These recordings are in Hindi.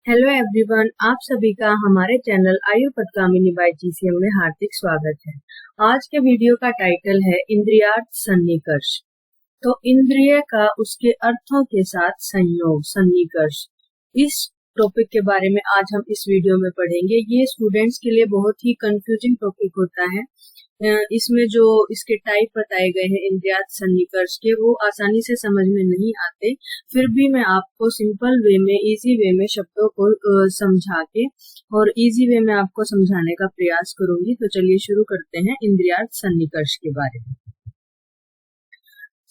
हेलो एवरीवन, आप सभी का हमारे चैनल आयुर्पदगामिनी बाय जीसीएम में हार्दिक स्वागत है। आज के वीडियो का टाइटल है इंद्रियार्थ सन्निकर्ष। तो इंद्रिय का उसके अर्थों के साथ संयोग सन्निकर्ष, इस टॉपिक के बारे में आज हम इस वीडियो में पढ़ेंगे। ये स्टूडेंट्स के लिए बहुत ही कंफ्यूजिंग टॉपिक होता है। इसमें जो इसके टाइप बताए गए हैं इंद्रियार्थ सन्निकर्ष के, वो आसानी से समझ में नहीं आते। फिर भी मैं आपको सिंपल वे में, इजी वे में शब्दों को समझा के और इजी वे में आपको समझाने का प्रयास करूंगी। तो चलिए शुरू करते हैं इंद्रियार्थ सन्निकर्ष के बारे में।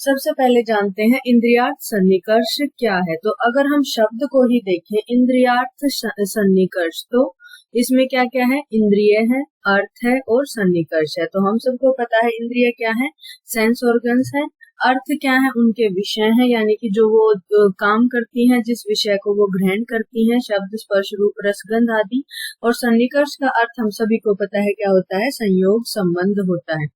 सबसे पहले जानते हैं इंद्रियार्थ सन्निकर्ष क्या है। तो अगर हम शब्द को ही देखें इंद्रियार्थ सन्निकर्ष, तो इसमें क्या क्या है, इंद्रिय है, अर्थ है और सन्निकर्ष है। तो हम सबको पता है इंद्रिय क्या है, सेंस ऑर्गन्स है। अर्थ क्या है, उनके विषय है, यानी कि जो वो काम करती हैं, जिस विषय को वो ग्रहण करती हैं, शब्द स्पर्श रूप रसगंध आदि। और सन्निकर्ष का अर्थ हम सभी को पता है क्या होता है, संयोग संबंध होता है।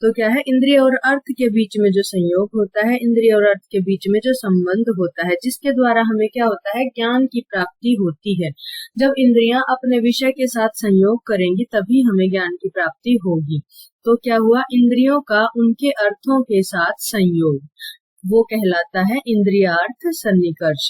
तो क्या है, इंद्रिय और अर्थ के बीच में जो संयोग होता है, इंद्रिय और अर्थ के बीच में जो संबंध होता है, जिसके द्वारा हमें क्या होता है, ज्ञान की प्राप्ति होती है। जब इंद्रियां अपने विषय के साथ संयोग करेंगी तभी हमें ज्ञान की प्राप्ति होगी। तो क्या हुआ, इंद्रियों का उनके अर्थों के साथ संयोग, वो कहलाता है इंद्रियार्थ सन्निकर्ष।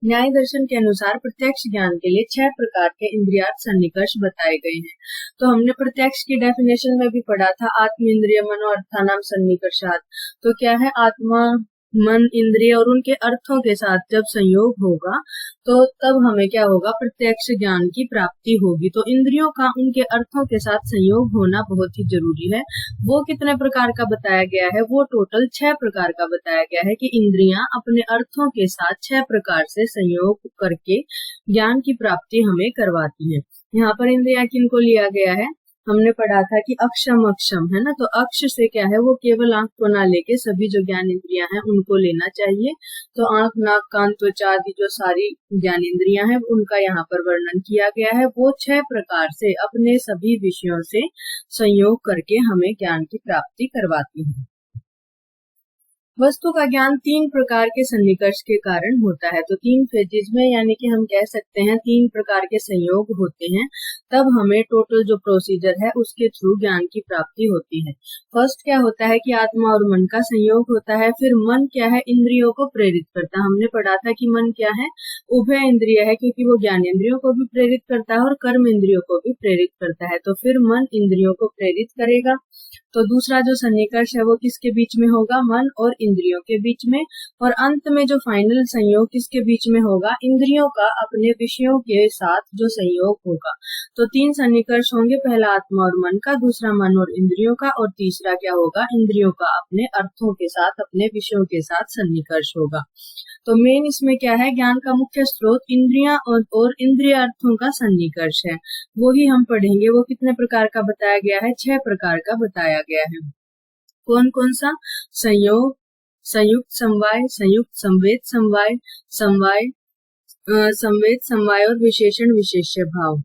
न्याय दर्शन के अनुसार प्रत्यक्ष ज्ञान के लिए 6 प्रकार के इंद्रियार्थ सन्निकर्ष बताए गए हैं। तो हमने प्रत्यक्ष की डेफिनेशन में भी पढ़ा था, आत्म इंद्रिय मनो अर्थानाम सन्निकर्षात्। तो क्या है, आत्मा, मन, इंद्रिय और उनके अर्थों के साथ जब संयोग होगा तो तब हमें क्या होगा, प्रत्यक्ष ज्ञान की प्राप्ति होगी। तो इंद्रियों का उनके अर्थों के साथ संयोग होना बहुत ही जरूरी है। वो कितने प्रकार का बताया गया है, वो टोटल 6 प्रकार का बताया गया है कि इंद्रियां अपने अर्थों के साथ 6 प्रकार से संयोग करके ज्ञान की प्राप्ति हमें करवाती है। यहाँ पर इंद्रियां किनको लिया गया है, हमने पढ़ा था कि अक्षम अक्षम है ना। तो अक्ष से क्या है, वो केवल आंख को ना लेके सभी जो ज्ञान इंद्रियां हैं उनको लेना चाहिए। तो आंख, नाक, कान, त्वचा आदि जो सारी ज्ञान इंद्रियां हैं उनका यहाँ पर वर्णन किया गया है। वो 6 प्रकार से अपने सभी विषयों से संयोग करके हमें ज्ञान की प्राप्ति करवाती है। वस्तु का ज्ञान 3 प्रकार के सन्निकर्ष के कारण होता है। तो 3 फेजेज में, यानी कि हम कह सकते हैं 3 प्रकार के संयोग होते हैं, तब हमें टोटल जो प्रोसीजर है उसके थ्रू ज्ञान की प्राप्ति होती है। फर्स्ट क्या होता है कि आत्मा और मन का संयोग होता है। फिर मन क्या है, इंद्रियों को प्रेरित करता है। हमने पढ़ा था कि मन क्या है, उभय इंद्रिय है, क्योंकि वो ज्ञान इंद्रियों को भी प्रेरित करता है और कर्म इंद्रियों को भी प्रेरित करता है। तो फिर मन इंद्रियों को प्रेरित करेगा। तो दूसरा जो सन्निकर्ष है वो किसके बीच में होगा, मन और इंद्रियों के बीच में। और अंत में जो फाइनल संयोग किसके बीच में होगा, इंद्रियों का अपने विषयों के साथ जो संयोग होगा। तो 3 सन्निकर्ष होंगे, पहला आत्मा और मन का, दूसरा मन और इंद्रियों का, और तीसरा क्या होगा, इंद्रियों का अपने अर्थों के साथ, अपने विषयों के साथ सन्निकर्ष होगा। तो मेन इसमें क्या है, ज्ञान का मुख्य स्रोत इंद्रियां और इंद्रिय अर्थों का सन्निकर्ष है। वो ही हम पढ़ेंगे। वो कितने प्रकार का बताया गया है, 6 प्रकार का बताया गया है। कौन कौन सा, संयोग, संयुक्त समवाय, संयुक्त संवेद समवाय, समवाय, संवेद समवाय और विशेषण विशेष्य भाव।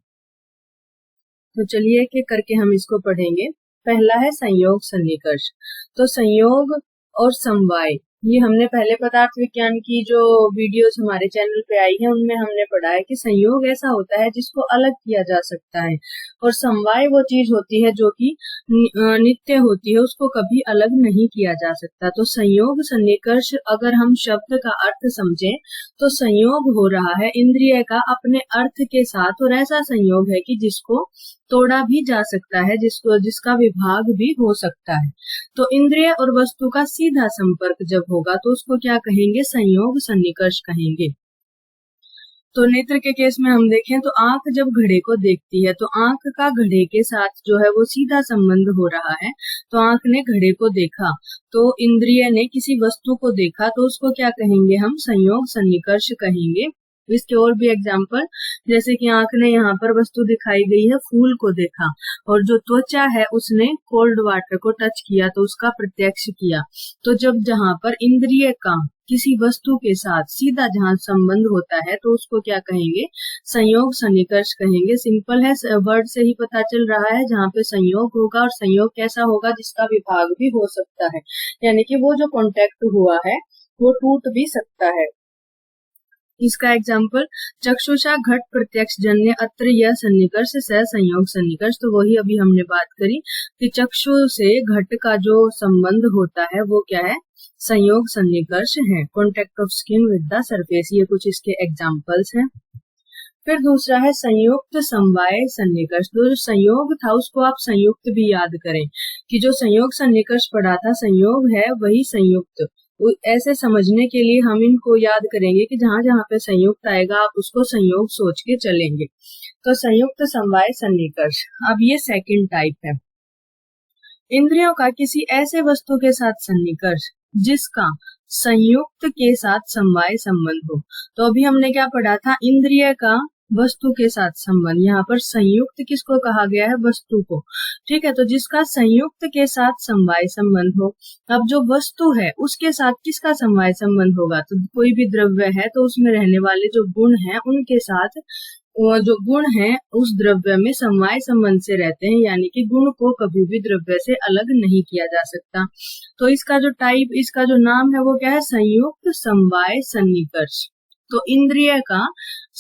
तो चलिए एक एक करके हम इसको पढ़ेंगे। पहला है संयोग सन्निकर्ष। तो संयोग और समवाय, ये हमने पहले पदार्थ विज्ञान की जो वीडियोस हमारे चैनल पे आई है उनमें हमने पढ़ा है कि संयोग ऐसा होता है जिसको अलग किया जा सकता है, और समवाय वो चीज होती है जो कि नित्य होती है, उसको कभी अलग नहीं किया जा सकता। तो संयोग सन्निकर्ष, अगर हम शब्द का अर्थ समझें तो संयोग हो रहा है इंद्रिय का अपने अर्थ के साथ, और ऐसा संयोग है कि जिसको तोड़ा भी जा सकता है, जिसका विभाग भी हो सकता है। तो इंद्रिय और वस्तु का सीधा संपर्क जब होगा तो उसको क्या कहेंगे, संयोग सन्निकर्ष कहेंगे। तो नेत्र के केस में हम देखें तो आंख जब घड़े को देखती है तो आंख का घड़े के साथ जो है वो सीधा संबंध हो रहा है। तो आंख ने घड़े को देखा, तो इंद्रिय ने किसी वस्तु को देखा, तो उसको क्या कहेंगे, हम संयोग सन्निकर्ष कहेंगे। इसके और भी एग्जाम्पल, जैसे कि आंख ने यहाँ पर वस्तु दिखाई गई है, फूल को देखा, और जो त्वचा है उसने कोल्ड वाटर को टच किया तो उसका प्रत्यक्ष किया। तो जब जहाँ पर इंद्रिय का किसी वस्तु के साथ सीधा जहाँ संबंध होता है तो उसको क्या कहेंगे, संयोग सन्निकर्ष कहेंगे। सिंपल है, वर्ड से ही पता चल रहा है, जहाँ पे संयोग होगा, और संयोग कैसा होगा, जिसका विभाग भी हो सकता है, यानी कि वो जो कॉन्टेक्ट हुआ है वो टूट भी सकता है। इसका एग्जाम्पल चक्षुषा घट प्रत्यक्ष जन्य अत्र यह सन्निकर्ष सह संयोग सन्निकर्ष। तो वही अभी हमने बात करी कि चक्षु से घट का जो संबंध होता है वो क्या है, संयोग सन्निकर्ष है। Contact of skin with the surface, ये कुछ इसके एग्जाम्पल्स हैं। फिर दूसरा है संयुक्त समवाय सन्निकर्ष। तो जो संयोग था उसको आप संयुक्त भी याद करें कि जो संयोग सन्निकर्ष पढ़ा था, संयोग है वही संयुक्त। ऐसे समझने के लिए हम इनको याद करेंगे कि जहां जहां पे संयुक्त आएगा आप उसको संयोग सोच के चलेंगे। तो संयुक्त समवाय सन्निकर्ष। अब ये सेकंड टाइप है, इंद्रियों का किसी ऐसे वस्तु के साथ सन्निकर्ष जिसका संयुक्त के साथ समवाय संबंध हो। तो अभी हमने क्या पढ़ा था, इंद्रिय का वस्तु के साथ संबंध। यहाँ पर संयुक्त किसको कहा गया है, वस्तु को। ठीक है, तो जिसका संयुक्त के साथ समवाय संबंध हो। अब जो वस्तु है उसके साथ किसका समवाय संबंध होगा, तो कोई भी द्रव्य है तो उसमें रहने वाले जो गुण हैं उनके साथ जो गुण हैं उस द्रव्य में समवाय संबंध से रहते हैं, यानी कि गुण को कभी भी द्रव्य से अलग नहीं किया जा सकता। तो इसका जो टाइप, इसका जो नाम है वो क्या है, संयुक्त समवाय सन्निकर्ष। तो इंद्रिय का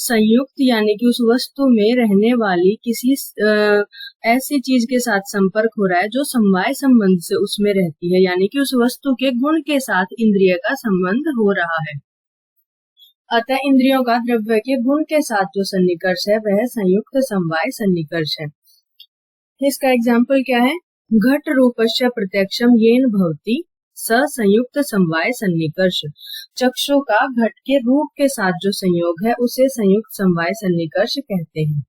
संयुक्त यानी कि उस वस्तु में रहने वाली किसी ऐसी चीज के साथ संपर्क हो रहा है जो समवाय संबंध से उसमें रहती है, यानी कि उस वस्तु के गुण के साथ इंद्रिय का संबंध हो रहा है। अतः इंद्रियों का द्रव्य के गुण के साथ जो सन्निकर्ष है वह संयुक्त समवाय सन्निकर्ष है। इसका एग्जाम्पल क्या है, घट रूपस्य प्रत्यक्षम येन भवति स संयुक्त समवाय सन्निकर्ष। चक्षु का घट के रूप के साथ जो संयोग है उसे संयुक्त समवाय सन्निकर्ष कहते हैं।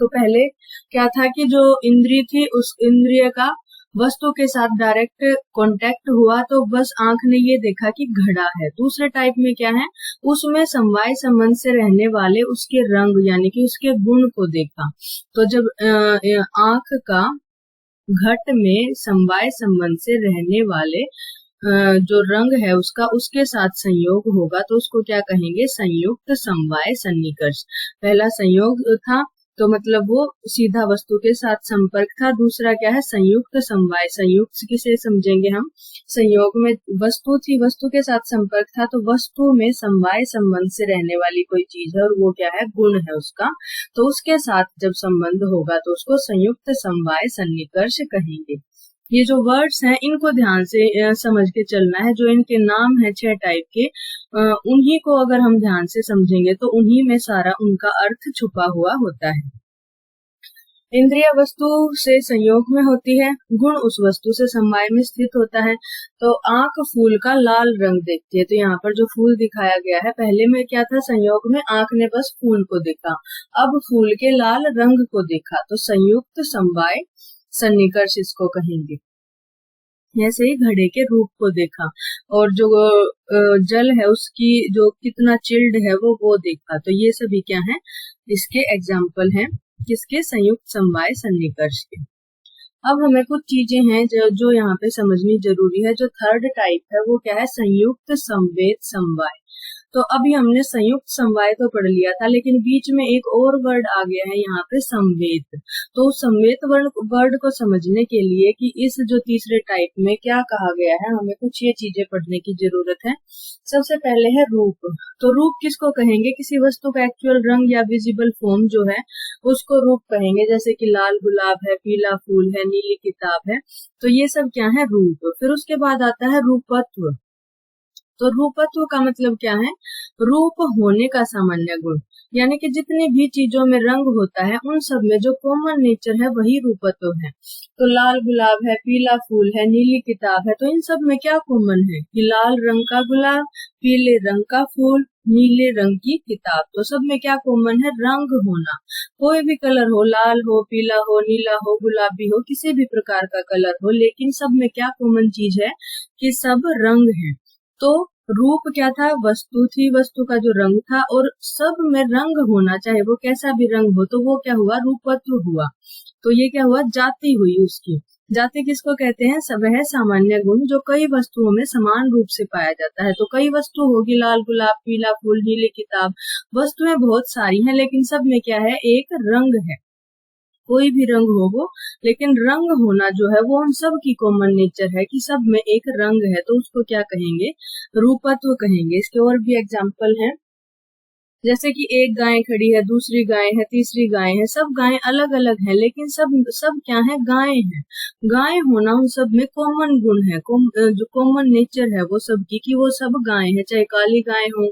तो पहले क्या था कि जो इंद्रिय थी उस इंद्रिय का वस्तु के साथ डायरेक्ट कांटेक्ट हुआ तो बस आंख ने ये देखा कि घड़ा है। दूसरे टाइप में क्या है, उसमें समवाय संबंध से रहने वाले उसके रंग यानी कि उसके गुण को देखा। तो जब आंख का घट में समवाय संबंध से रहने वाले जो रंग है उसका उसके साथ संयोग होगा तो उसको क्या कहेंगे, संयुक्त समवाय सन्निकर्ष। पहला संयोग था तो मतलब वो सीधा वस्तु के साथ संपर्क था। दूसरा क्या है, संयुक्त समवाय। संयुक्त किसे समझेंगे हम, संयोग में वस्तु थी, वस्तु के साथ संपर्क था तो वस्तु में समवाय संबंध से रहने वाली कोई चीज है और वो क्या है, गुण है उसका। तो उसके साथ जब संबंध होगा तो उसको संयुक्त समवाय सन्निकर्ष कहेंगे। ये जो वर्ड्स हैं इनको ध्यान से समझ के चलना है। जो इनके नाम है 6 टाइप के, उन्हीं को अगर हम ध्यान से समझेंगे तो उन्हीं में सारा उनका अर्थ छुपा हुआ होता है। इंद्रिय वस्तु से संयोग में होती है, गुण उस वस्तु से समवाय में स्थित होता है। तो आंख फूल का लाल रंग देखती है। तो यहाँ पर जो फूल दिखाया गया है, पहले में क्या था, संयोग में आंख ने बस फूल को देखा, अब फूल के लाल रंग को देखा। तो संयुक्त समवाय सन्निकर्ष इसको कहेंगे। ऐसे ही घड़े के रूप को देखा और जो जल है उसकी जो कितना चिल्ड है वो देखा। तो ये सभी क्या है, इसके एग्जाम्पल हैं किसके, संयुक्त समवाय सन्निकर्ष के। अब हमें कुछ चीजें हैं जो यहाँ पे समझनी जरूरी है। जो थर्ड टाइप है वो क्या है, संयुक्त संवेद समवाय। तो अभी हमने संयुक्त समवाय तो पढ़ लिया था, लेकिन बीच में एक और वर्ड आ गया है यहाँ पे, संवेद। तो संवेद वर्ड को समझने के लिए कि इस जो तीसरे टाइप में क्या कहा गया है, हमें कुछ ये चीजें पढ़ने की जरूरत है। सबसे पहले है रूप। तो रूप किसको कहेंगे, किसी वस्तु का एक्चुअल रंग या विजिबल फॉर्म जो है उसको रूप कहेंगे। जैसे कि लाल गुलाब है, पीला फूल है, नीली किताब है, तो ये सब क्या है, रूप। फिर उसके बाद आता है रूपत्व। तो रूपत्व का मतलब क्या है, रूप होने का सामान्य गुण, यानी कि जितनी भी चीजों में रंग होता है उन सब में जो कॉमन नेचर है वही रूपत्व है। तो लाल गुलाब है, पीला फूल है, नीली किताब है, तो इन सब में क्या कॉमन है कि लाल रंग का गुलाब, पीले रंग का फूल, नीले रंग की किताब। तो सब में क्या कॉमन है, रंग होना। कोई भी कलर हो, लाल हो, पीला हो, नीला हो, गुलाबी हो, किसी भी प्रकार का कलर हो, लेकिन सब में क्या कॉमन चीज है कि सब रंग है। तो रूप क्या था, वस्तु थी, वस्तु का जो रंग था, और सब में रंग होना, चाहे वो कैसा भी रंग हो, तो वो क्या हुआ, रूपत्व हुआ। तो ये क्या हुआ, जाति हुई उसकी। जाति किसको कहते हैं, सब है सामान्य गुण जो कई वस्तुओं में समान रूप से पाया जाता है। तो कई वस्तु होगी, लाल गुलाब, पीला फूल, नीली किताब, वस्तुएं बहुत सारी हैं, लेकिन सब में क्या है, एक रंग है। कोई भी रंग हो वो, लेकिन रंग होना जो है वो उन सब की कॉमन नेचर है कि सब में एक रंग है। तो उसको क्या कहेंगे, रूपत्व कहेंगे। इसके और भी एग्जाम्पल हैं। जैसे कि एक गाय खड़ी है, दूसरी गाय है, तीसरी गाय है, सब गायें अलग अलग हैं, लेकिन सब सब क्या है, गाय है। गाय होना उन सब में कॉमन गुण है, जो कॉमन नेचर है वो सबकी, कि वो सब गाय है, चाहे काली गाय हो,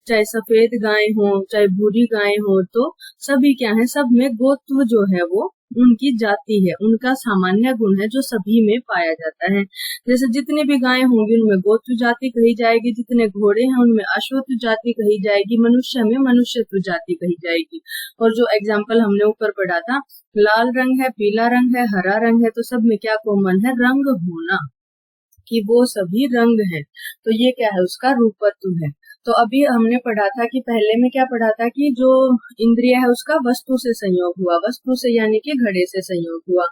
चाहे सफेद गाय हो, चाहे भूरी गाय हो, तो सभी क्या है, सब में गोत्व जो है वो उनकी जाति है, उनका सामान्य गुण है जो सभी में पाया जाता है। जैसे जितने भी गायें होंगी उनमें गोत्व जाति कही जाएगी, जितने घोड़े हैं उनमें अश्वत्व जाति कही जाएगी, मनुष्य में मनुष्यत्व जाति कही जाएगी। और जो एग्जाम्पल हमने ऊपर पढ़ा था, लाल रंग है, पीला रंग है, हरा रंग है, तो सब में क्या कॉमन है, रंग होना, कि वो सभी रंग हैं। तो ये क्या है, उसका रूपत्व है। तो अभी हमने पढ़ा था कि पहले में क्या पढ़ा था कि जो इंद्रिय है उसका वस्तु से संयोग हुआ, वस्तु से यानी कि घड़े से संयोग हुआ।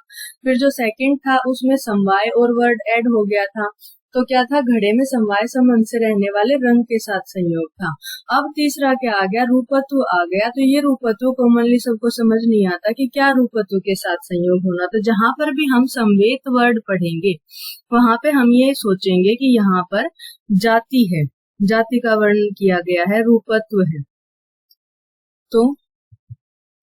फिर जो सेकंड था उसमें समवाय और वर्ड ऐड हो गया था, तो क्या था, घड़े में समवाय संबंध से रहने वाले रंग के साथ संयोग था। अब तीसरा क्या आ गया, रूपत्व आ गया। तो ये रूपत्व कॉमनली सबको समझ नहीं आता कि क्या रूपत्व के साथ संयोग होना। तो जहां पर भी हम संवेत वर्ड पढ़ेंगे वहां पे हम ये सोचेंगे कि यहाँ पर जाति है, जाति का वर्णन किया गया है, रूपत्व है। तो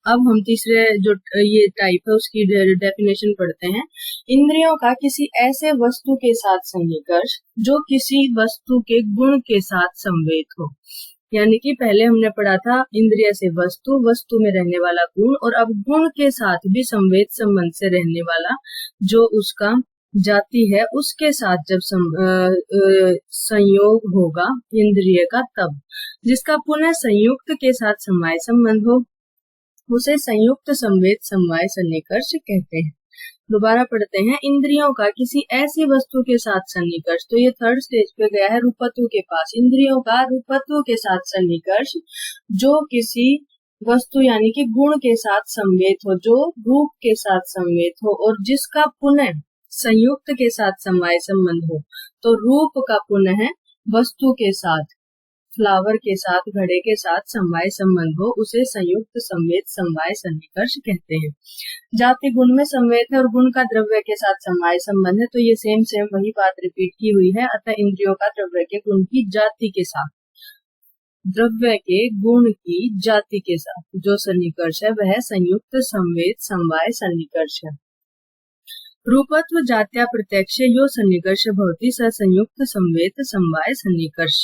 अब हम तीसरे जो ये टाइप है उसकी डेफिनेशन पढ़ते हैं। इंद्रियों का किसी ऐसे वस्तु के साथ सन्निकर्ष जो किसी वस्तु के गुण के साथ संवेद हो। यानी कि पहले हमने पढ़ा था इंद्रिय से वस्तु, वस्तु में रहने वाला गुण, और अब गुण के साथ भी संवेद संबंध से रहने वाला जो उसका जाति है, उसके साथ जब संयोग होगा इंद्रिय का, तब जिसका पुनः संयुक्त के साथ समवाय संबंध हो उसे संयुक्त संवेद समवाय सन्निकर्ष कहते हैं। दोबारा पढ़ते हैं, इंद्रियों का किसी ऐसी वस्तु के साथ सन्निकर्ष। तो ये थर्ड स्टेज पे गया है रूपत्व के पास। इंद्रियों का रूपत्व के साथ सन्निकर्ष जो किसी वस्तु यानी कि गुण के साथ संवेद हो, जो रूप के साथ संवेद हो, और जिसका पुनः संयुक्त के साथ समवाय संबंध हो। तो रूप का पुनः वस्तु के साथ, फ्लावर के साथ, घड़े के साथ समवाय संबंध हो, उसे संयुक्त संवेद समवाय सन्निकर्ष कहते हैं। जाति गुण में संवेद है और गुण का द्रव्य के साथ समवाय संबंध है। तो ये सेम वही बात रिपीट की हुई है। अतः इंद्रियों का द्रव्य के गुण की जाति के साथ, द्रव्य के गुण की जाति के साथ जो सन्निकर्ष है वह संयुक्त संवेद समवाय सन्निकर्ष है। रूपत्व जात्या प्रत्यक्ष यो सन्निकर्ष भवति स संयुक्त संवेद समवाय सन्निकर्ष।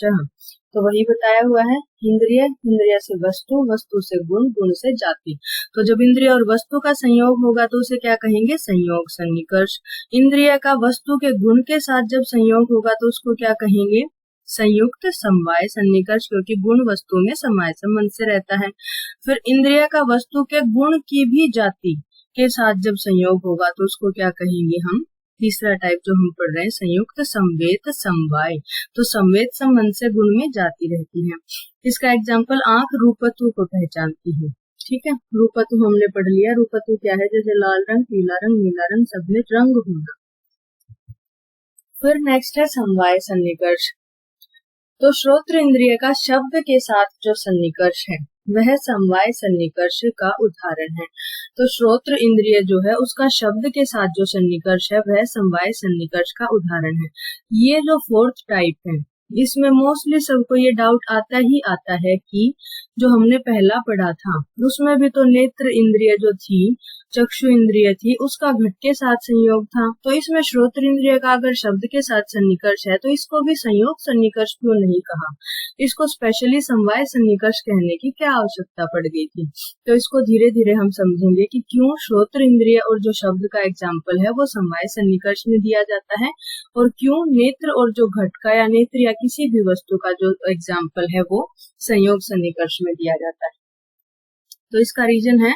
तो वही बताया हुआ है, इंद्रिय, इंद्रिय से वस्तु, वस्तु से गुण, गुण से जाति। तो जब इंद्रिय और वस्तु का संयोग होगा तो उसे क्या कहेंगे, संयोग सन्निकर्ष। इंद्रिय का वस्तु के गुण के साथ जब संयोग होगा तो उसको क्या कहेंगे, संयुक्त समवाय सन्निकर्ष, क्योंकि गुण वस्तु में समवाय संबंध से रहता है। फिर इंद्रिय का वस्तु के गुण की भी जाति के साथ जब संयोग होगा तो उसको क्या कहेंगे हम, तीसरा टाइप जो हम पढ़ रहे हैं, संयुक्त संवेद समवाय। तो संवेद संबंध से गुण में जाति रहती है। इसका एग्जाम्पल आंख रूपत्व को पहचानती है। ठीक है, रूपत्व हमने पढ़ लिया। रूपत्व क्या है, जैसे लाल रंग, पीला रंग, नीला रंग, सब में रंग होना। फिर नेक्स्ट है समवाय सन्निकर्ष। तो श्रोत्र इंद्रिय का शब्द के साथ जो सन्निकर्ष है वह समवाय सन्निकर्ष का उदाहरण है। तो श्रोत्र इंद्रिय जो है उसका शब्द के साथ जो सन्निकर्ष है वह समवाय सन्निकर्ष का उदाहरण है। ये जो फोर्थ टाइप है इसमें मोस्टली सबको ये डाउट आता ही आता है कि जो हमने पहला पढ़ा था उसमें भी तो नेत्र इंद्रिय जो थी, चक्षु इंद्रिय थी, उसका घट के साथ संयोग था। तो इसमें श्रोत्र इंद्रिय का अगर शब्द के साथ सन्निकर्ष है तो इसको भी संयोग सन्निकर्ष क्यों नहीं कहा, इसको स्पेशली समवाय सन्निकर्ष कहने की क्या आवश्यकता पड़ गई थी। तो इसको धीरे धीरे हम समझेंगे कि क्यों श्रोत्र इंद्रिय और जो शब्द का एग्जाम्पल है वो समवाय सन्निकर्ष में दिया जाता है, और क्यों नेत्र और जो घट का या नेत्र या किसी भी वस्तु का जो एग्जाम्पल है वो संयोग सन्निकर्ष में दिया जाता है। तो इसका रीजन है,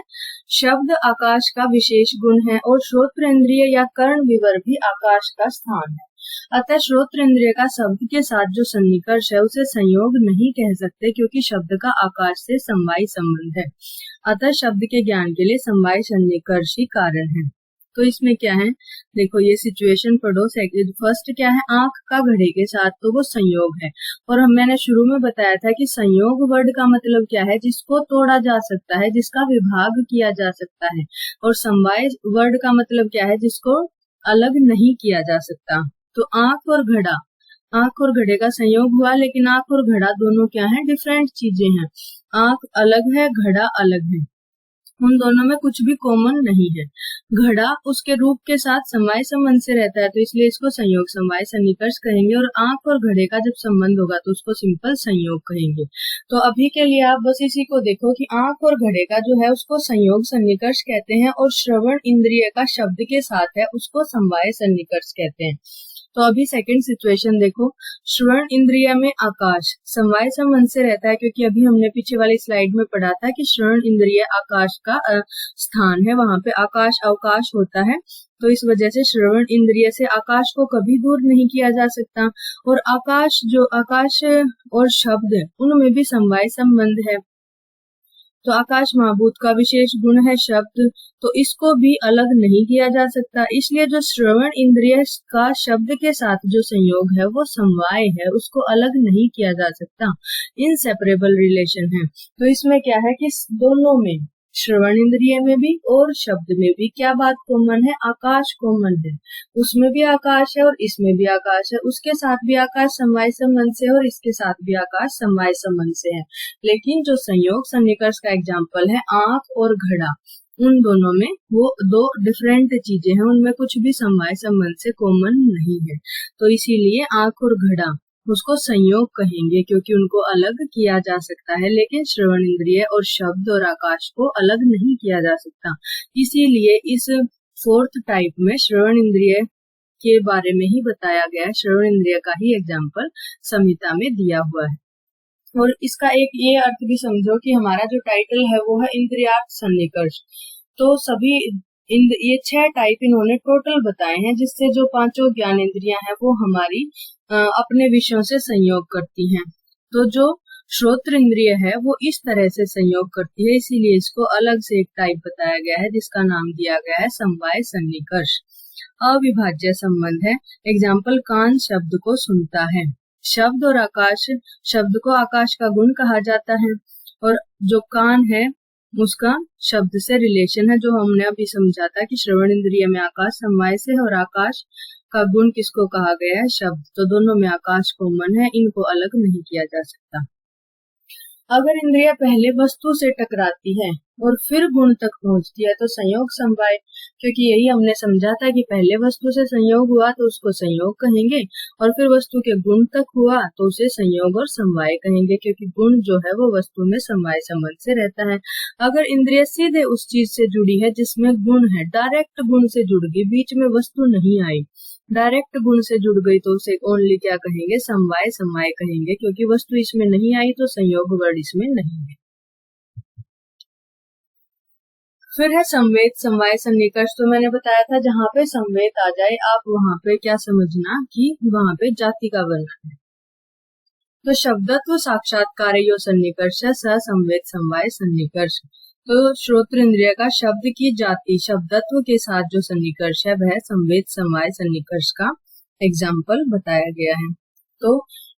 शब्द आकाश का विशेष गुण है और श्रोत्र इंद्रिय या कर्ण विवर भी आकाश का स्थान है। अतः श्रोत्र इंद्रिय का शब्द के साथ जो सन्निकर्ष है उसे संयोग नहीं कह सकते, क्योंकि शब्द का आकाश से समवाय संबंध है। अतः शब्द के ज्ञान के लिए समवाय सन्निकर्ष ही कारण है। तो इसमें क्या है, देखो ये सिचुएशन पढ़ो। फर्स्ट क्या है, आंख का घड़े के साथ, तो वो संयोग है। और मैंने शुरू में बताया था कि संयोग वर्ड का मतलब क्या है, जिसको तोड़ा जा सकता है, जिसका विभाग किया जा सकता है। और समवाय वर्ड का मतलब क्या है, जिसको अलग नहीं किया जा सकता। तो आंख और घड़ा, आंख और घड़े का संयोग हुआ, लेकिन आंख और घड़ा दोनों क्या है, डिफरेंट चीजें हैं। आंख अलग है, घड़ा अलग है, उन दोनों में कुछ भी कॉमन नहीं है। घड़ा उसके रूप के साथ समवाय संबंध से रहता है, तो इसलिए इसको संयोग समवाय सन्निकर्ष कहेंगे, और आंख और घड़े का जब संबंध होगा तो उसको सिंपल संयोग कहेंगे। तो अभी के लिए आप बस इसी को देखो कि आंख और घड़े का जो है उसको संयोग सन्निकर्ष कहते हैं, और श्रवण इंद्रिय का शब्द के साथ है उसको समवाय सन्निकर्ष कहते हैं। तो अभी सेकंड सिचुएशन देखो, श्रवण इंद्रिय में आकाश समवाय संबंध से रहता है, क्योंकि अभी हमने पीछे वाली स्लाइड में पढ़ा था कि श्रवण इंद्रिय आकाश का स्थान है, वहां पे आकाश अवकाश होता है, तो इस वजह से श्रवण इंद्रिय से आकाश को कभी दूर नहीं किया जा सकता। और आकाश और शब्द उनमें भी समवाय संबंध है, तो आकाश महाभूत का विशेष गुण है शब्द, तो इसको भी अलग नहीं किया जा सकता। इसलिए जो श्रवण इंद्रिय का शब्द के साथ जो संयोग है वो समवाय है, उसको अलग नहीं किया जा सकता, इनसेपरेबल रिलेशन है। तो इसमें क्या है कि दोनों में, श्रवण इंद्रिय में भी और शब्द में भी क्या बात कॉमन है, आकाश कॉमन है। उसमें भी आकाश है और इसमें भी आकाश है, उसके साथ भी आकाश समवाय संबंध से और इसके साथ भी आकाश समवाय संबंध से है। लेकिन जो संयोग सन्निकर्ष का एग्जाम्पल है आंख और घड़ा, उन दोनों में वो दो डिफरेंट चीजें हैं, उनमें कुछ भी समवाय संबंध से कॉमन नहीं है, तो इसीलिए आंख और घड़ा उसको संयोग कहेंगे, क्योंकि उनको अलग किया जा सकता है, लेकिन श्रवण इंद्रिय और शब्द और आकाश को अलग नहीं किया जा सकता। इसीलिए इस फोर्थ टाइप में श्रवण इंद्रिय के बारे में ही बताया गया है, श्रवण इंद्रिय का ही एग्जाम्पल संहिता में दिया हुआ है। और इसका एक ये अर्थ भी समझो कि हमारा जो टाइटल है वो है इंद्रियार्थ सन्निकर्ष, तो सभी ये 6 टाइप इन्होंने टोटल बताए हैं, जिससे जो 5 ज्ञान इंद्रियां हैं वो हमारी अपने विषयों से संयोग करती हैं। तो जो श्रोत्र इंद्रिय है वो इस तरह से संयोग करती है, इसीलिए इसको अलग से एक टाइप बताया गया है, जिसका नाम दिया गया है समवाय सन्निकर्ष। अविभाज्य संबंध है, एग्जाम्पल कान शब्द को सुनता है, शब्द और आकाश, शब्द को आकाश का गुण कहा जाता है, और जो कान है उसका शब्द से रिलेशन है, जो हमने अभी समझा था कि श्रवण इंद्रिय में आकाश समवाय से, और आकाश का गुण किसको कहा गया है, शब्द, तो दोनों में आकाश कॉमन है, इनको अलग नहीं किया जा सकता। अगर इंद्रिय पहले वस्तु से टकराती है और फिर गुण तक पहुंचती है तो संयोग समवाय, क्योंकि यही हमने समझा था कि पहले वस्तु से संयोग हुआ तो उसको संयोग कहेंगे, और फिर वस्तु के गुण तक हुआ तो उसे संयोग और समवाय कहेंगे, क्योंकि गुण जो है वो वस्तु में समवाय संबंध से रहता है। अगर इंद्रिय सीधे उस चीज से जुड़ी है जिसमें गुण है, डायरेक्ट गुण से जुड़ गई, बीच में वस्तु नहीं आई, डायरेक्ट गुण से जुड़ गई, तो उसे ओनली क्या कहेंगे, समवाय समवाय कहेंगे, क्योंकि वस्तु इसमें नहीं आई तो संयोग वर्ड इसमें नहीं है। फिर है संवेद समवाय सन्निकर्ष, तो मैंने बताया था जहां पे संवेद आ जाए आप वहां पे क्या समझना कि वहां पे जाति का वर्णन है। तो शब्दत्व साक्षात्कारयो सन्निकर्ष संवेद समवाय सन्निकर्ष, तो श्रोत्र इंद्रिय का शब्द की जाति शब्दत्व के साथ जो सन्निकर्ष है वह संवेद समवाय सन्निकर्ष का एग्जाम्पल बताया गया है। तो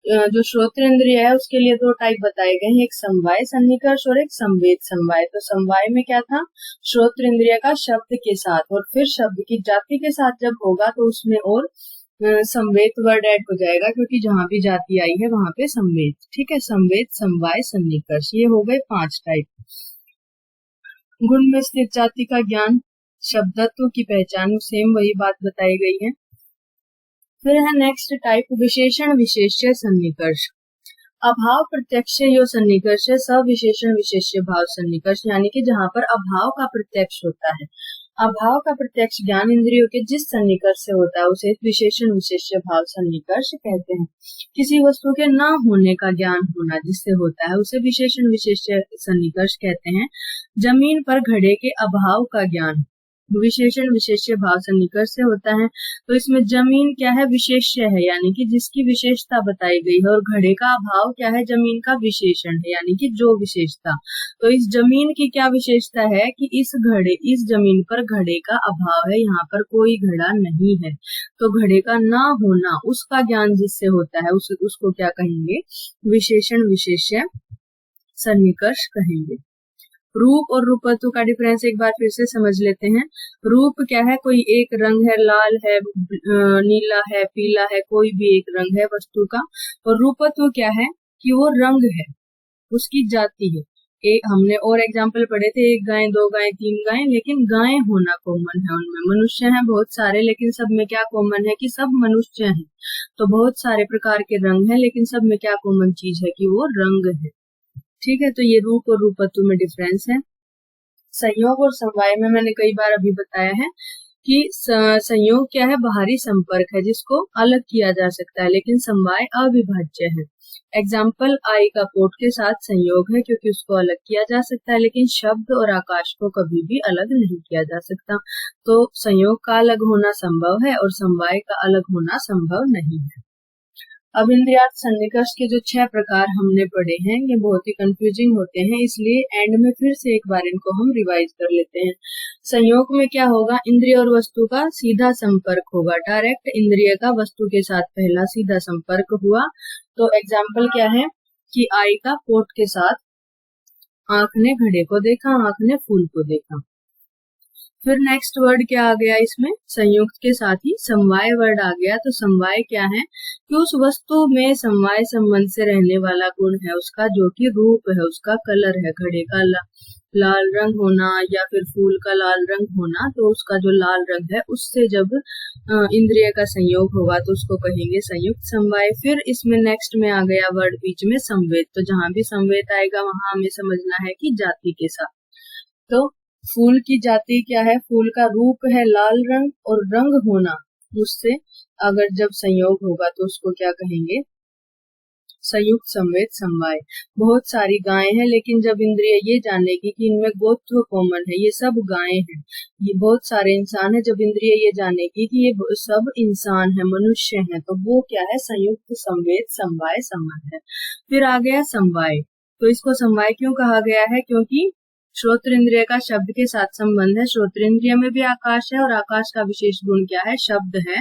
जो श्रोत्र इंद्रिय है उसके लिए 2 टाइप बताए गए हैं, एक समवाय सन्निकर्ष और एक संवेद समवाय। तो समवाय में क्या था, श्रोत्र इंद्रिय का शब्द के साथ और फिर शब्द की जाति के साथ जब होगा तो उसमें और संवेद वर्ड ऐड हो जाएगा, क्योंकि जहां भी जाति आई है वहां पे संवेद, ठीक है। संवेद समवाय सन्निकर्ष, ये हो गए 5 टाइप। गुण में स्थित जाति का ज्ञान, शब्दत्व की पहचान, सेम वही बात बताई गई है। फिर है नेक्स्ट टाइप विशेषण विशेष्य सन्निकर्ष। अभाव प्रत्यक्ष यो सन्निकर्ष है सविशेषण विशेष्य भाव सन्निकर्ष, यानी कि जहां पर अभाव का प्रत्यक्ष होता है, अभाव का प्रत्यक्ष ज्ञान इंद्रियों के जिस सन्निकर्ष से होता है उसे विशेषण विशेष्य भाव सन्निकर्ष कहते हैं। किसी वस्तु के न होने का ज्ञान होना जिससे होता है उसे विशेषण विशेष्य सन्निकर्ष कहते हैं। जमीन पर घड़े के अभाव का ज्ञान विशेषण विशेष्य भाव सन्निकर्ष से होता है। तो इसमें जमीन क्या है, विशेष्य है, यानी कि जिसकी विशेषता बताई गई है, और घड़े का अभाव क्या है, जमीन का विशेषण है, यानी कि जो विशेषता। तो इस जमीन की क्या विशेषता है कि इस जमीन पर घड़े का अभाव है, यहाँ पर कोई घड़ा नहीं है, तो घड़े का ना होना उसका ज्ञान जिससे होता है उसको क्या कहेंगे, विशेषण विशेष्य सन्निकर्ष कहेंगे। रूप और रूपत्व का डिफरेंस एक बार फिर से समझ लेते हैं। रूप क्या है, कोई एक रंग है, लाल है, नीला है, पीला है, कोई भी एक रंग है वस्तु का। और रूपत्व क्या है कि वो रंग है, उसकी जाति है। हमने और एग्जाम्पल पढ़े थे, एक गाय, दो गाय, तीन गाय, लेकिन गाय होना कॉमन है उनमें। मनुष्य हैं बहुत सारे, लेकिन सब में क्या कॉमन है कि सब मनुष्य हैं। तो बहुत सारे प्रकार के रंग हैं, लेकिन सब में क्या कॉमन चीज है कि वो रंग है। ठीक है, तो ये रूप और रूपत्व में डिफरेंस है। संयोग और समवाय में मैंने कई बार अभी बताया है कि संयोग क्या है, बाहरी संपर्क है जिसको अलग किया जा सकता है, लेकिन समवाय अविभाज्य है। एग्जाम्पल, आई का पोट के साथ संयोग है क्योंकि उसको अलग किया जा सकता है, लेकिन शब्द और आकाश को कभी भी अलग नहीं किया जा सकता। तो संयोग का अलग होना संभव है और समवाय का अलग होना संभव नहीं है। अब इंद्रियार्थ सन्निकर्ष के जो 6 प्रकार हमने पढ़े हैं, ये बहुत ही कंफ्यूजिंग होते हैं, इसलिए एंड में फिर से एक बार इनको हम रिवाइज कर लेते हैं। संयोग में क्या होगा, इंद्रिय और वस्तु का सीधा संपर्क होगा, डायरेक्ट इंद्रिय का वस्तु के साथ पहला सीधा संपर्क हुआ। तो एग्जाम्पल क्या है कि आई का पोट के साथ आंख ने घड़े को देखा, आंख ने फूल को देखा। फिर नेक्स्ट वर्ड क्या आ गया इसमें, संयुक्त के साथ ही समवाय वर्ड आ गया। तो समवाय क्या है कि उस वस्तु में समवाय संबंध से रहने वाला गुण है उसका, जो कि रूप है, उसका कलर है। घड़े का लाल रंग होना या फिर फूल का लाल रंग होना, तो उसका जो लाल रंग है उससे जब इंद्रिय का संयोग होगा तो उसको कहेंगे संयुक्त समवाय। फिर इसमें नेक्स्ट में आ गया वर्ड बीच में संवेद। तो जहां भी संवेद आएगा वहां हमें समझना है कि जाति के साथ। तो फूल की जाति क्या है, फूल का रूप है लाल रंग और रंग होना, उससे अगर जब संयोग होगा तो उसको क्या कहेंगे, संयुक्त संवेद समवाय। बहुत सारी गायें हैं, लेकिन जब इंद्रिय ये जानेगी कि इनमें गोत्र कॉमन है, ये सब गायें हैं, ये बहुत सारे इंसान है, जब इंद्रिय ये जानेगी कि ये सब इंसान है, मनुष्य हैं, तो वो क्या है, संयुक्त संवेद समवाय संबंध है। फिर आ गया समवाय। तो इसको समवाय क्यों कहा गया है, क्योंकि श्रोत्र इंद्रिय का शब्द के साथ संबंध है। श्रोत्र इंद्रिय में भी आकाश है और आकाश का विशेष गुण क्या है, शब्द है।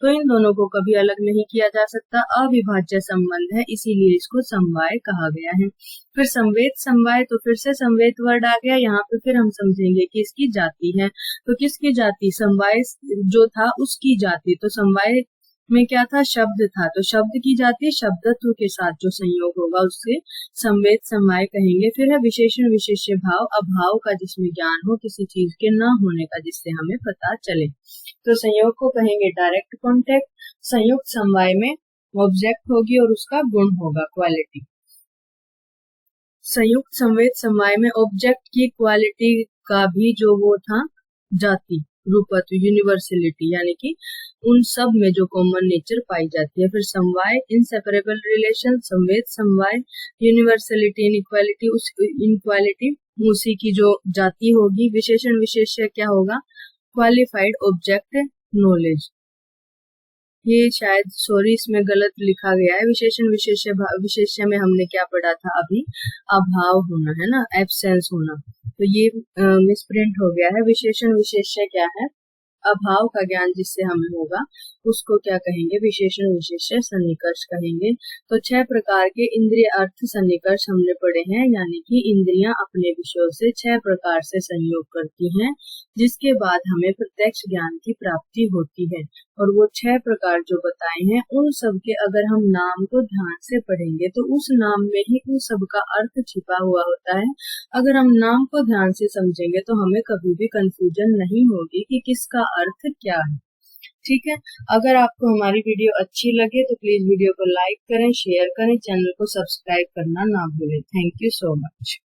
तो इन दोनों को कभी अलग नहीं किया जा सकता, अविभाज्य संबंध है, इसीलिए इसको समवाय कहा गया है। फिर संवेद समवाय, तो फिर से संवेद वर्ड आ गया यहाँ पे। फिर हम समझेंगे कि इसकी जाति है, तो किसकी जाति, समवाय जो था उसकी जाति। तो समवाय में क्या था, शब्द था, तो शब्द की जाति शब्दत्व के साथ जो संयोग होगा उससे संवेद समवाय कहेंगे। फिर है विशेषण विशेष्य भाव, अभाव का जिसमें ज्ञान हो, किसी चीज के न होने का जिससे हमें पता चले, तो संयोग को कहेंगे डायरेक्ट कॉन्टेक्ट। संयुक्त समवाय में ऑब्जेक्ट होगी और उसका गुण होगा क्वालिटी। संयुक्त संवेद समवाय में ऑब्जेक्ट की क्वालिटी का भी जो वो था जाति, रूपत्व, यूनिवर्सलिटी, यानी कि उन सब में जो कॉमन नेचर पाई जाती है। फिर समवाय इनसेपरेबल रिलेशन, संवेद समवाय, यूनिवर्सलिटी इनइक्वालिटी, उस इनक्वालिटी उसी की जो जाति होगी। विशेषण विशेष्य क्या होगा, क्वालिफाइड ऑब्जेक्ट नॉलेज। ये शायद सॉरी इसमें गलत लिखा गया है, विशेषण विशेष्य विशेष्य में हमने क्या पढ़ा था अभी, अभाव होना है ना, एब्सेंस होना, तो ये मिसप्रिंट हो गया है। विशेषण विशेष्य क्या है, अभाव का ज्ञान जिससे हमें होगा उसको क्या कहेंगे, विशेषण विशेष्य सन्निकर्ष कहेंगे। तो 6 प्रकार के इंद्रिय अर्थ सन्निकर्ष हमने पढ़े हैं, यानी कि इंद्रियां अपने विषयों से 6 प्रकार से संयोग करती हैं, जिसके बाद हमें प्रत्यक्ष ज्ञान की प्राप्ति होती है। और वो 6 प्रकार जो बताए हैं उन सब के अगर हम नाम को ध्यान से पढ़ेंगे तो उस नाम में ही उन सब का अर्थ छिपा हुआ होता है। अगर हम नाम को ध्यान से समझेंगे तो हमें कभी भी कंफ्यूजन नहीं होगी कि किसका अर्थ क्या है। ठीक है, अगर आपको हमारी वीडियो अच्छी लगे तो प्लीज वीडियो को लाइक करें, शेयर करें, चैनल को सब्सक्राइब करना ना भूलें। Thank you so much.